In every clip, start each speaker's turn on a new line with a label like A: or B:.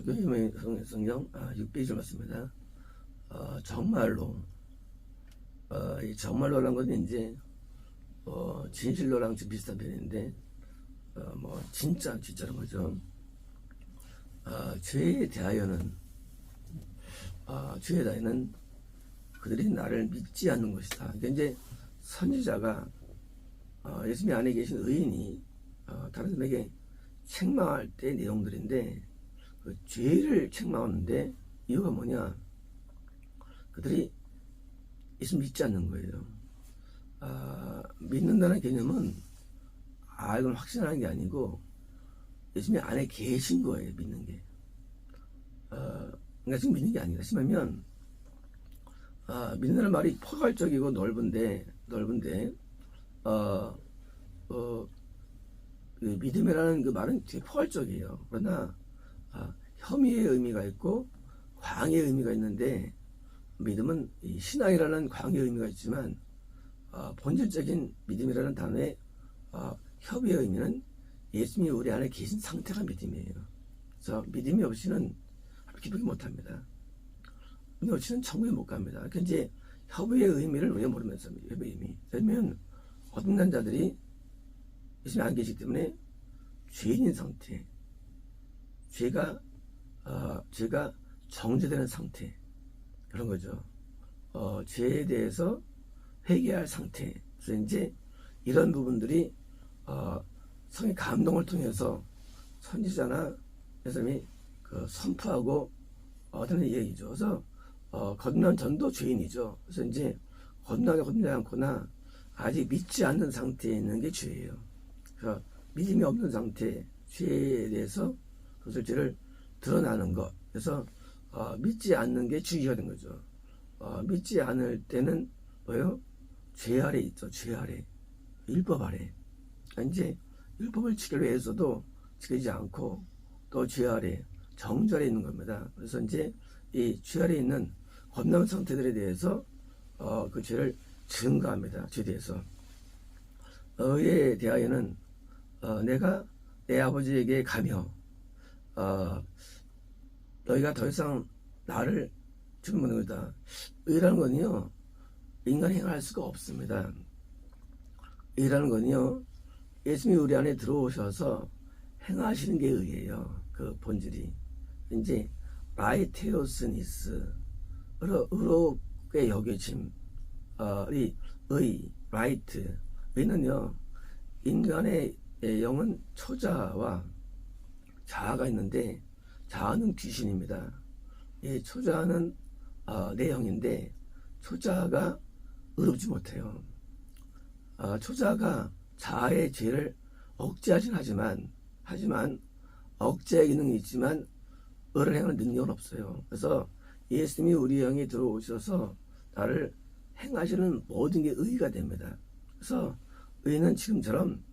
A: 교회의 성경 6페이지 맞습니다. 정말로 이 정말로라는 것은 이제 진실로랑 좀 비슷한 편인데 진짜라는 거죠. 죄에 대하여는 그들이 나를 믿지 않는 것이다. 그러니까 이제 선지자가 예수님 안에 계신 의인이 다른 사람에게 책망할 때 내용들인데 그 죄를 책망하는데 이유가 뭐냐? 그들이 예수 믿지 않는 거예요. 믿는다는 개념은 이건 확신하는 게 아니고 예수님 안에 계신 거예요. 믿는 게. 그러니까 지금 믿는 게 아니라 심하면 믿는다는 말이 포괄적이고 넓은데 그 믿음이라는 그 말은 되게 포괄적이에요. 그러나 혐의의 의미가 있고 광의 의미가 있는데 믿음은 이 신앙이라는 광의 의미가 있지만 본질적인 믿음이라는 단어의 협의의 의미는 예수님이 우리 안에 계신 상태가 믿음이에요. 그래서 믿음이 없이는 기쁘게 못합니다. 믿음이 없이는 천국에 못 갑니다. 그러니까 이제 협의의 의미를 우리가 모르면서 협의의 의미. 그러면 어떤 자들이 예수님이 안 계시기 때문에 죄인인 상태, 죄가 정죄되는 상태, 그런 거죠. 죄에 대해서 회개할 상태. 그래서 이제 이런 부분들이 성의 감동을 통해서 선지자나 예수님이 선포하고 하는 얘기죠. 그래서 거듭난 전도 죄인이죠. 그래서 이제 거듭나지 않거나 아직 믿지 않는 상태에 있는 게 죄예요. 그래서 믿음이 없는 상태, 죄에 대해서 그것을 죄를 드러나는 것. 그래서 믿지 않는 게 주의가 된 거죠. 믿지 않을 때는 뭐예요? 죄 아래 있죠. 죄 아래. 율법 아래. 그러니까 이제 율법을 지키려 해서도 지키지 않고 또 죄 아래, 정죄 아래 있는 겁니다. 그래서 이제 이 죄 아래 있는 거듭난 상태들에 대해서 그 죄를 증거합니다. 죄에 대해서. 너희에 대하여는 내가 내 아버지에게 가며 너희가 더 이상 나를 주는 거다. 의라는 건요, 인간이 행할 수가 없습니다. 의라는 건요, 예수님이 우리 안에 들어오셔서 행하시는 게 의예요. 그 본질이. 이제 라이테오스니스, 의롭게 여겨짐, 라이트. 의는요, 인간의 영은 초자와 자아가 있는데 자아는 귀신입니다. 이 초자는 내 영인데 초자가 의롭지 못해요. 초자가 자아의 죄를 억제하진 하지만 억제의 기능이 있지만 의를 행하는 능력은 없어요. 그래서 예수님이 우리 영에 들어오셔서 나를 행하시는 모든 게 의가 됩니다. 그래서 의는 지금처럼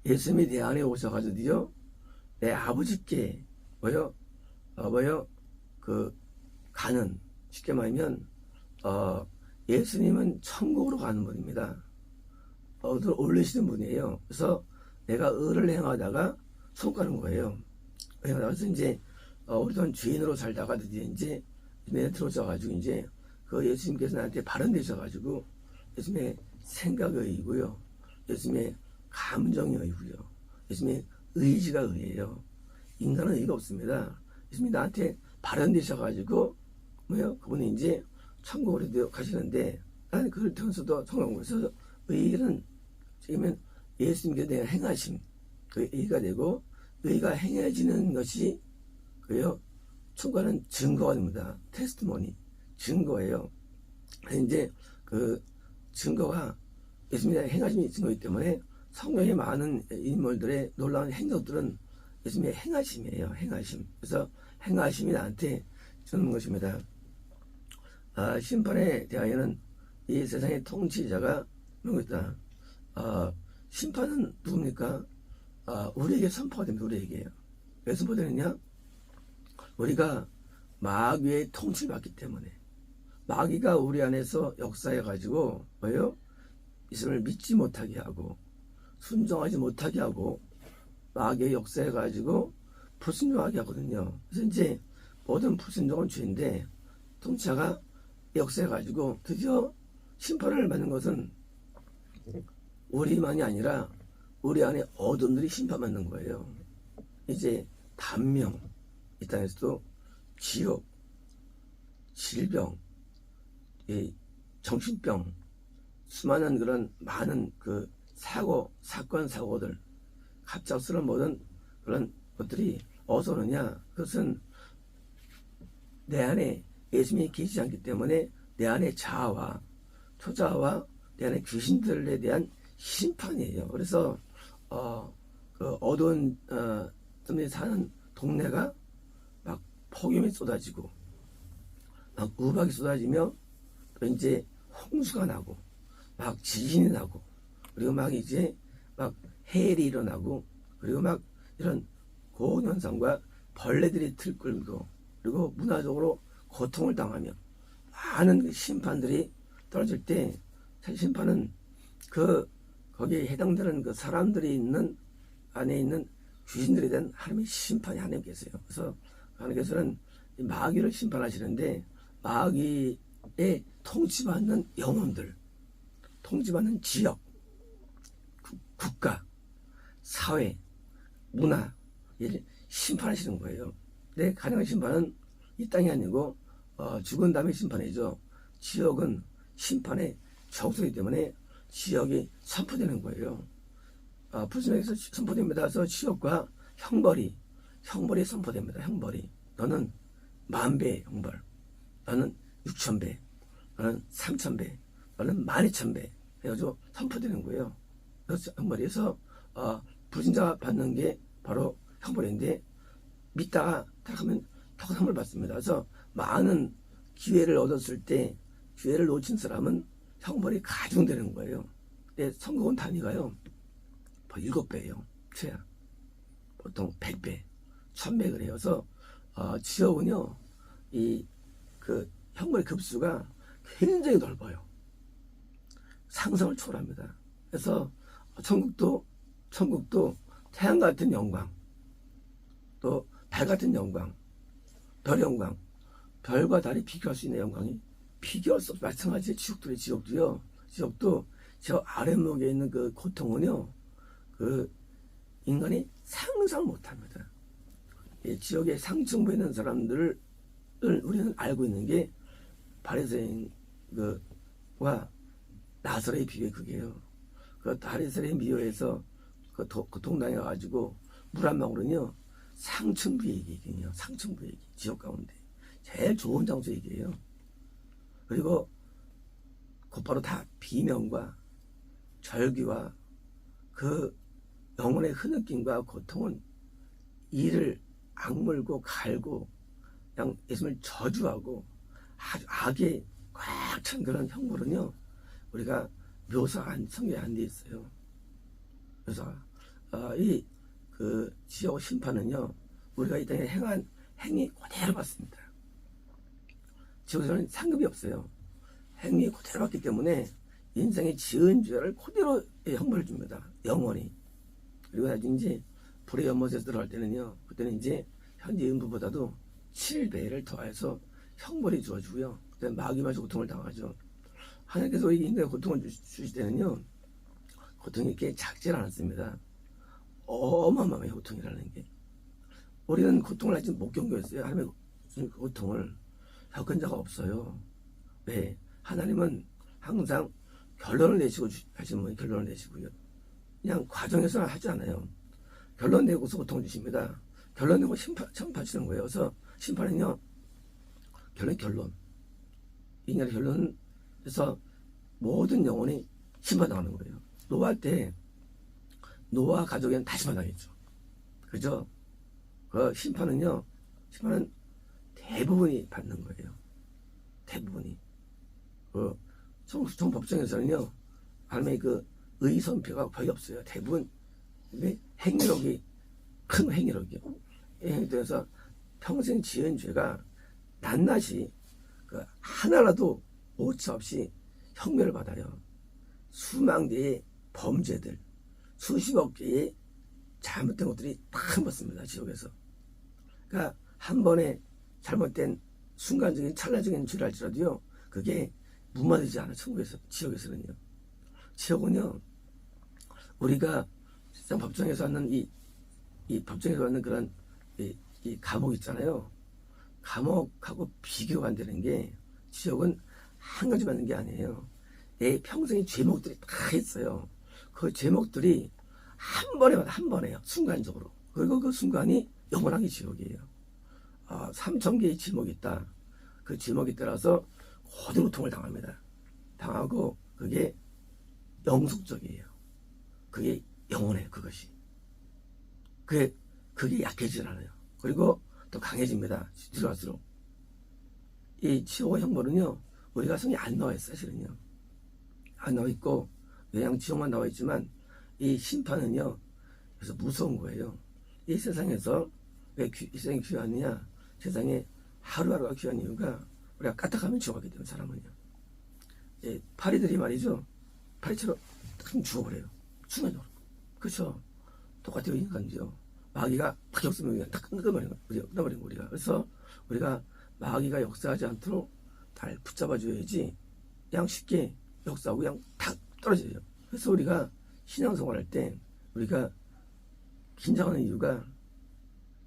A: 예수님이 내 안에 오셔가지고요, 내 아버지께 가는, 쉽게 말하면 예수님은 천국으로 가는 분입니다. 올리시는 분이에요. 그래서 내가 의를 행하다가 속 가는 거예요. 그래서 이제 우리도 죄인으로 살다가 드디어 이제 내 들어오셔가지고 이제 그 예수님께서 나한테 발언되셔가지고 예수님의 생각의이고요, 예수님의 감정의이고요, 예수님의 의지가 의예요. 인간은 의가 없습니다. 예수님이 나한테 발언되셔가지고 그분이 이제 천국으로 가시는데 나는 그걸 통해서도 성공을 해서 의는 지금은 예수님께서 내가 행하심, 그 의가 되고 의가 행해지는 것이 천국가는 증거가 됩니다. 테스트모니, 증거예요. 이제 그 증거가 예수님의 행하심이 증거이기 때문에 성경의 많은 인물들의 놀라운 행동들은 예수님의 행하심이에요. 행하심. 그래서 행하심이 나한테 주는 것입니다. 심판에 대하여는 이 세상의 통치자가 누구다? 심판은 누굽니까? 우리에게 선포가 됩니다. 우리에게요. 왜 선포되느냐? 우리가 마귀의 통치를 받기 때문에. 마귀가 우리 안에서 역사해가지고 예수님을 믿지 못하게 하고 순종하지 못하게 하고 마귀의 역사해가지고 불순종하게 하거든요. 그래서 이제 모든 불순종은 죄인데 통치자가 역사해가지고 드디어 심판을 받는 것은 우리만이 아니라 우리 안에 어둠들이 심판받는 거예요. 이제 단명, 이 땅에서도 지옥, 질병, 정신병, 수많은 그런 많은 그 사건, 사고들, 갑작스러운 모든 그런 것들이 어디서 오느냐? 그것은 내 안에 예수님이 계시지 않기 때문에 내 안에 자아와 초자아와 내 안에 귀신들에 대한 심판이에요. 그래서 그 어두운 쯤에 사는 동네가 막 폭염이 쏟아지고 막 우박이 쏟아지며 또 이제 홍수가 나고 막 지진이 나고 그리고 막 이제 막 해일이 일어나고 그리고 막 이런 고온현상과 벌레들이 들끓고 그리고 문화적으로 고통을 당하며 많은 그 심판들이 떨어질 때 사실 심판은 거기에 해당되는 그 사람들이 있는 안에 있는 귀신들에 대한 하나님의 심판이 하나님 계세요. 그래서 하나님께서는 이 마귀를 심판하시는데 마귀의 통치받는 영혼들, 통치받는 지역, 국가, 사회, 문화 를 심판하시는 거예요. 근데 가능한 심판은 이 땅이 아니고 죽은 다음에 심판이죠. 지역은 심판의 적소이기 때문에 지역이 선포되는 거예요. 불순종에서 선포됩니다. 그래서 지역과 형벌이 선포됩니다. 형벌이 너는 10,000배 형벌, 너는 6,000배, 너는 3,000배, 너는 12,000배 해가지고 선포되는 거예요. 그래서 형벌에서 불신자가 받는 게 바로 형벌인데 믿다가 타락하면 더 선물 받습니다. 그래서 많은 기회를 얻었을 때 기회를 놓친 사람은 형벌이 가중되는 거예요. 근데 선거원 단위가요 7배예요. 최하 보통 100배, 1000배 그래요. 그래서 지역은요 그 형벌의 급수가 굉장히 넓어요. 상상을 초월합니다. 그래서 천국도 태양 같은 영광, 또 달 같은 영광, 별 영광, 별과 달이 비교할 수 있는 영광이 비교할 수 없어. 마찬가지 지옥도요. 지옥도 저 아랫목에 있는 그 고통은요, 그 인간이 상상 못합니다. 이 지옥의 상층부에 있는 사람들을 우리는 알고 있는 게 바리새인과 나사로의 비유의 그게요. 그 바리새인의 미호에서 그 고통당해가지고 물 한 방울은요 상층부 얘기거든요. 상층부 얘기, 지옥 가운데 제일 좋은 장소 얘기예요. 그리고 곧바로 다 비명과 절규와 그 영혼의 흐느낌과 고통은 이를 악물고 갈고 그냥 예수님을 저주하고 아주 악에 꽉 찬 그런 형벌은요 우리가 성경에 안 돼 있어요. 그래서 이 그 지옥 심판은요 우리가 이 땅에 행한 행위 그대로 받습니다. 지옥에서는 상급이 없어요. 행위 그대로 받기 때문에 인생의 지은 죄를 그대로 형벌을 줍니다. 영원히. 그리고 나중에 이제 불의 연못에서 들어갈 때는요 그때는 이제 현재 인부보다도 7배를 더해서 형벌이 주어지고요. 그다음에 마귀마저 고통을 당하죠. 하나님께서 이 인간의 고통을 주실 때는요 고통이 이렇게 작지 않았습니다. 어마어마해요. 고통이라는 게. 우리는 고통을 아직 못 견뎌했어요. 하나님의 고통을 겪은 자가 없어요. 왜? 하나님은 항상 결론을 내시고 하시는 분이 결론을 내시고요. 그냥 과정에서는 하지 않아요. 결론 내고서 고통을 주십니다. 결론 내고 심판하시는 거예요. 그래서 심판은요 결론. 인간의 결론은 그래서 모든 영혼이 심판당하는 거예요. 노아 가족에는 다 심판당했죠. 그죠? 그 심판은 대부분이 받는 거예요. 대부분이. 그 정법정에서는요, 하나님의 그 의선표가 거의 없어요. 대부분 행위력이 큰 행위력이요. 행위력에서 평생 지은 죄가 낱낱이 그 하나라도 오차 없이 형벌을 받아요. 수만 개의 범죄들, 수십억 개의 잘못된 것들이 다 받습니다. 지옥에서. 그러니까 한 번에 잘못된 순간적인 찰나적인 죄를 할지라도요, 그게 무마되지 않아. 천국에서, 지옥에서는요. 지옥은요, 우리가 세상 법정에서 하는 이 법정에서 하는 그런 이 감옥 있잖아요. 감옥하고 비교가 안 되는 게, 지옥은 한 가지 받는 게 아니에요. 내 평생의 죄목들이 다 있어요. 그 죄목들이 한 번에 받아, 한 번에요. 순간적으로. 그리고 그 순간이 영원하게 지옥이에요. 3,000개의 지목이 있다. 그 지목에 따라서 고된 고통을 당합니다. 당하고 그게 영속적이에요. 그게 영원해요. 그것이. 그게 약해지질 않아요. 그리고 더 강해집니다. 들어갈수록. 이 지옥의 형벌은요, 우리가 성에 안 나와 있어요. 사실은요. 안 나와 있고, 그냥 지옥만 나와 있지만, 이 심판은요, 그래서 무서운 거예요. 이 세상에서 왜 이 세상이 귀하느냐? 세상에 하루하루가 귀한 이유가 우리가 까딱하면 죽어가기 때문에, 사람은요. 파리들이 말이죠. 파리처럼 딱 죽어버려요. 순간적으로. 그렇죠. 똑같아요. 인간도요. 마귀가 딱 역사하면 그냥 딱 끝나버리는 거예요. 우리가. 그래서 우리가 마귀가 역사하지 않도록 잘 붙잡아줘야지 그냥 쉽게 역사하고 그냥 탁 떨어져요. 그래서 우리가 신앙생활 할 때 우리가 긴장하는 이유가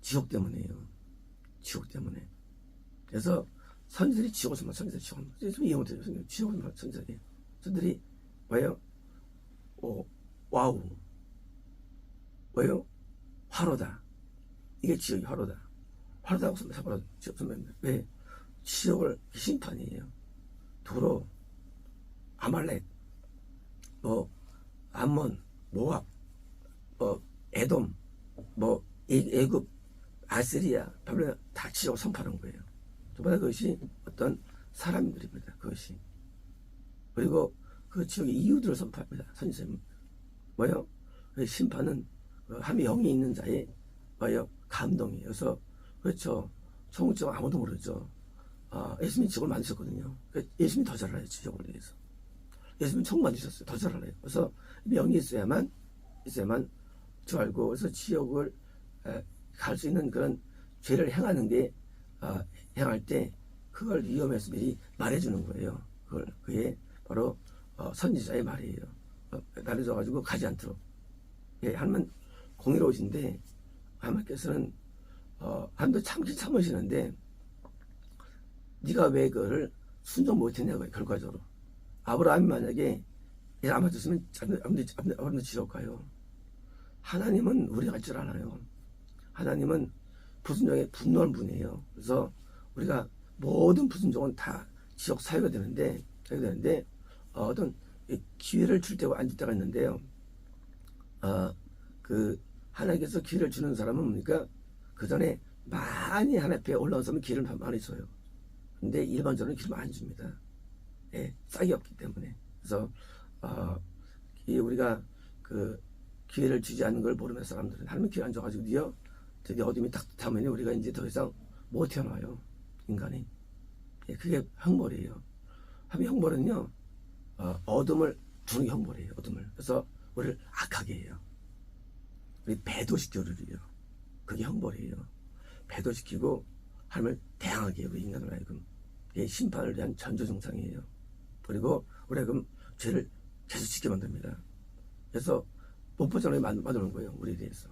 A: 지옥 때문이에요. 지옥 때문에. 그래서 선지들이 지옥을 말, 선지들이 지옥을 말. 좀 이해 못해요. 지옥을 말, 선지들이. 선지들이 왜요? 와우. 왜요? 화로다. 이게 지옥이 화로다. 화로다고 선배님. 왜? 지옥을 심판이에요. 도로, 아말렉, 암몬, 모압, 에돔, 애굽, 아시리아, 바벨론 다 지옥을 선포하는 거예요. 저보다 그것이 어떤 사람들입니다. 그것이. 그리고 그 지옥의 이유들을 선포합니다. 선생님. 뭐요? 그 심판은 함에 영이 있는 자의 뭐요? 감동이에요. 그래서 그렇죠. 성우증 아무도 모르죠. 예수님이 지옥을 만드셨거든요. 예수님이 더 잘 알아요. 지옥을 위해서. 예수님은 천국 만드셨어요. 더 잘 알아요. 그래서 영이 있어야만 저 알고, 그래서 지옥을 갈 수 있는 그런 죄를 행하는 게 행할 때 그걸 위험해서 미리 말해주는 거예요. 그게 바로 선지자의 말이에요. 말해줘가지고 가지 않도록. 하나님은 공의로우신데 하나님께서는 하나님도 참기 참으시는데 네가 왜 그거를 순종 못했냐고요. 결과적으로 아브라함이 만약에 안 맞았으면 아브라함도 지옥 가요. 하나님은 우리 같지 않아요. 하나님은 불순종에 분노하는 분이에요. 그래서 우리가 모든 불순종은 다 지옥 사유가 되는데 어떤 기회를 줄 때가 안 줄 때가 있는데요. 하나님께서 기회를 주는 사람은 뭡니까? 그 전에 많이 하나님 앞에 올라왔으면 기회를 많이 줘요. 근데 일반적으로 기회를 많이 줍니다. 싹이 없기 때문에. 그래서 우리가 그 기회를 주지 않는 걸 모르는 사람들은 하나님 기회 안 줘가지고요. 저기 어둠이 딱 타면 우리가 이제 더 이상 못 태어나요. 인간이. 그게 형벌이에요. 형벌은요. 어둠을 주는 게 형벌이에요. 어둠을. 그래서 우리를 악하게 해요. 우리 배도시켜 우리요. 그게 형벌이에요. 배도시키고 하나님을 대항하게 해요. 우리 인간을 하여금. 이게 심판을 위한 전조증상이에요. 그리고 우리가 그럼 죄를 계속 짓게 만듭니다. 그래서 못보장을 만드는 거예요. 우리에 대해서.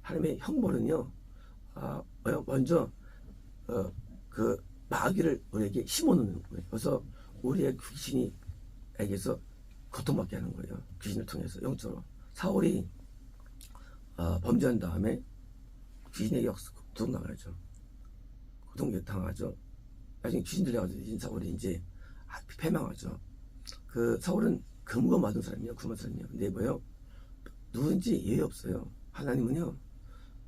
A: 하나님의 형벌은요. 먼저 그 마귀를 우리에게 심어놓는 거예요. 그래서 우리의 귀신이에게서 고통받게 하는 거예요. 귀신을 통해서 영적으로. 사울이 범죄한 다음에 귀신에게 고통당하죠. 고통당하죠. 나중에 귀신 들려가지고 사울이 이제 패망하죠. 그 사울은 금고 맞은 사람이에요. 금고 사람이에요. 근데 뭐요? 누군지 예외 없어요. 하나님은요.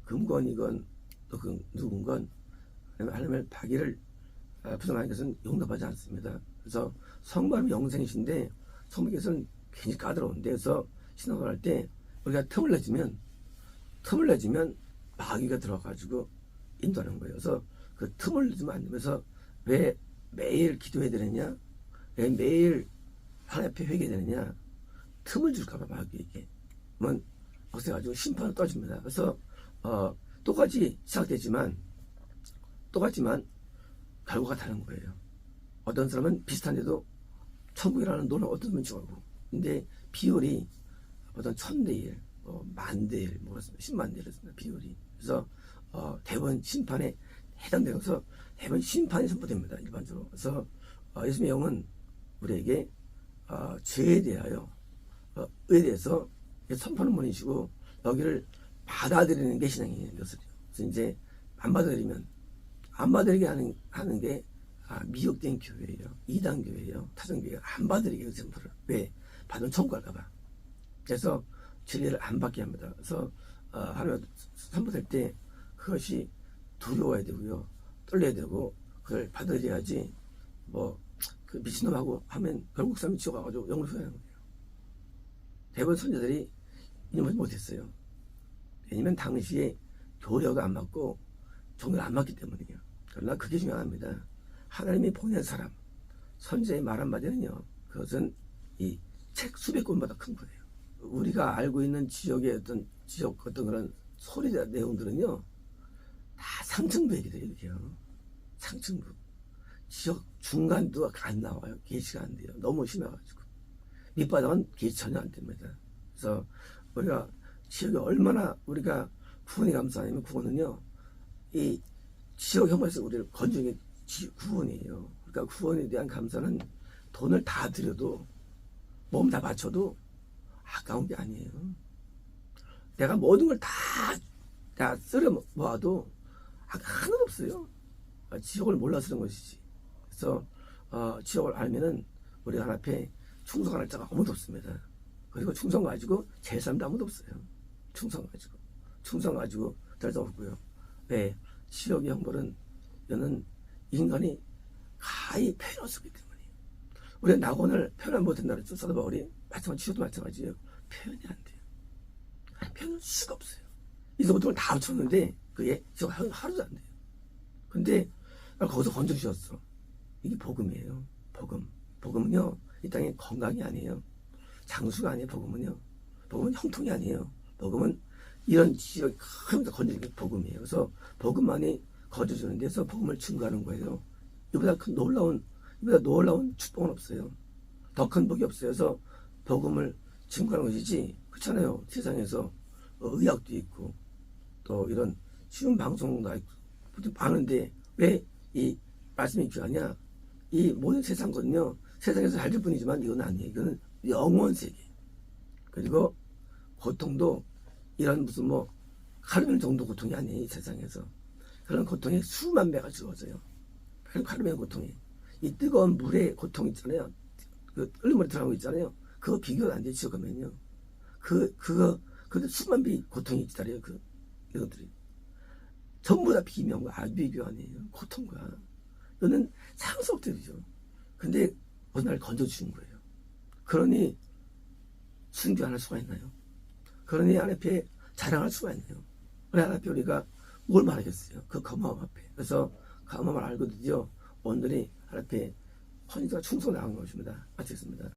A: 금권이건 또 누군건 하나님의 박의를 부정하는 것은 용납하지 않습니다. 그래서 성부하나님 영생이신데 성부께서는 굉장히 까다로운데, 그래서 신앙을 할 때 우리가 틈을 내주면 마귀가 들어가가지고 인도하는 거예요. 그래서 그 틈을 내주면 안 되면서 왜 매일 기도해야 되느냐? 왜 매일 하나님 앞에 회개해야 되느냐? 틈을 줄까봐 마귀에게. 그러면 없애가지고 심판을 떠줍니다. 그래서 똑같이 시작되지만 똑같지만 결과가 다른 거예요. 어떤 사람은 비슷한데도 천국이라는 돈을 어떤 분 주고, 근데 비율이 보통 1000대1, 뭐 10,000대1, 뭐 10만 대1 그렇습니다. 비율이. 그래서 대번 심판에 해당되면서 대번 심판이 선포됩니다. 일반적으로. 그래서 예수님의 영은 우리에게 죄에 대하여 에 대해서 선포하는 분이시고 여기를 받아들이는 게 신앙이에요. 그래서 이제 안 받아들이게 하는 게 미혹된 교회예요. 이단 교회예요. 타전교회가 안 받아들이게 해요. 선포를. 왜? 받으면 천국 갈까봐. 그래서 진리를 안 받게 합니다. 그래서 하나님 선포될 때 그것이 두려워야 되고요. 떨려야 되고 그걸 받아들여야지 그 미친놈하고 하면 결국 사람이 지옥 가가지고 영으로 후회하는 거예요. 대부분 선지자들이 이놈을 못했어요. 왜냐면 당시에 교례도 안 맞고 종교를 안 맞기 때문이에요. 그러나 그게 중요합니다. 하나님이 보낸 사람, 선지자의 말 한마디는요, 그것은 이 책 수백 권보다 큰 거예요. 우리가 알고 있는 지역 어떤 그런 소리 내용들은요, 다 상층부 얘기들이에요. 상층부. 지역 중간도 안 나와요. 계시가 안 돼요. 너무 심해가지고. 밑바닥은 계시 전혀 안 됩니다. 그래서 우리가 지역이 얼마나 우리가 구원이 감사하냐면 구원은요, 이 지역 혐오에서 우리를 건져낸 구원이에요. 그러니까 구원에 대한 감사는 돈을 다 들여도 몸 다 바쳐도 아까운 게 아니에요. 내가 모든 걸 다 쓸어 모아도 하나도 없어요. 지옥을 몰라서 그런 것이지. 그래서 지옥을 알면은 우리 하나님 앞에 충성할 자가 아무도 없습니다. 그리고 충성 가지고 제일 사람도 아무도 없어요. 충성 가지고 될 수 없고요. 왜? 지옥의 형벌은 이는 인간이 가히 표현할 수 없기 때문이에요. 우리가 낙원을 표현 못한다 그랬죠. 사도 바울이 지옥도 마찬가지예요. 표현이 안 돼요. 표현할 수가 없어요. 이거부터 다 합쳤는데 그게 지금 하루도 안 돼요. 근데 거기서 건져주셨어. 이게 복음이에요. 복음은요, 이 땅의 건강이 아니에요. 장수가 아니에요. 복음은 형통이 아니에요. 복음은 이런 지역이 크면서 건져주는 게 복음이에요. 그래서 복음만이 건져주는 데서 복음을 증거하는 거예요. 이보다 놀라운 축복은 없어요. 더 큰 복이 없어요. 그래서 복음을 증거하는 것이지. 그렇잖아요. 세상에서 의학도 있고 또 이런 쉬운 방송도 있고 많은데 왜 이 말씀이 귀하냐? 이 모든 세상 거는요, 세상에서 잘 될 뿐이지만 이건 아니에요. 이거는 영원 세계. 그리고 고통도 이런 무슨 카르멜 정도 고통이 아니에요. 이 세상에서. 그런 고통이 수만 배가 주어져요. 카르멜 고통이. 이 뜨거운 물의 고통 있잖아요. 그 끓는 물에 들어가는 거 있잖아요. 그거 비교가 안 돼요. 지옥 가면요. 그거 수만 배 고통이 기다려요. 이것들이. 전부 다 비명과 비교 아니에요. 고통과. 이거는 상속들이죠. 근데 어느 날 건져주는 거예요. 그러니 순교 안 할 수가 있나요? 그러니 하나님 앞에 자랑할 수가 있나요? 우리 하나님 앞에 우리가 뭘 말하겠어요? 그 거마음 앞에. 그래서 그 거마음을 알고 드디어 오늘이 하나님 앞에 헌신과 충성 나간 것입니다. 마치겠습니다.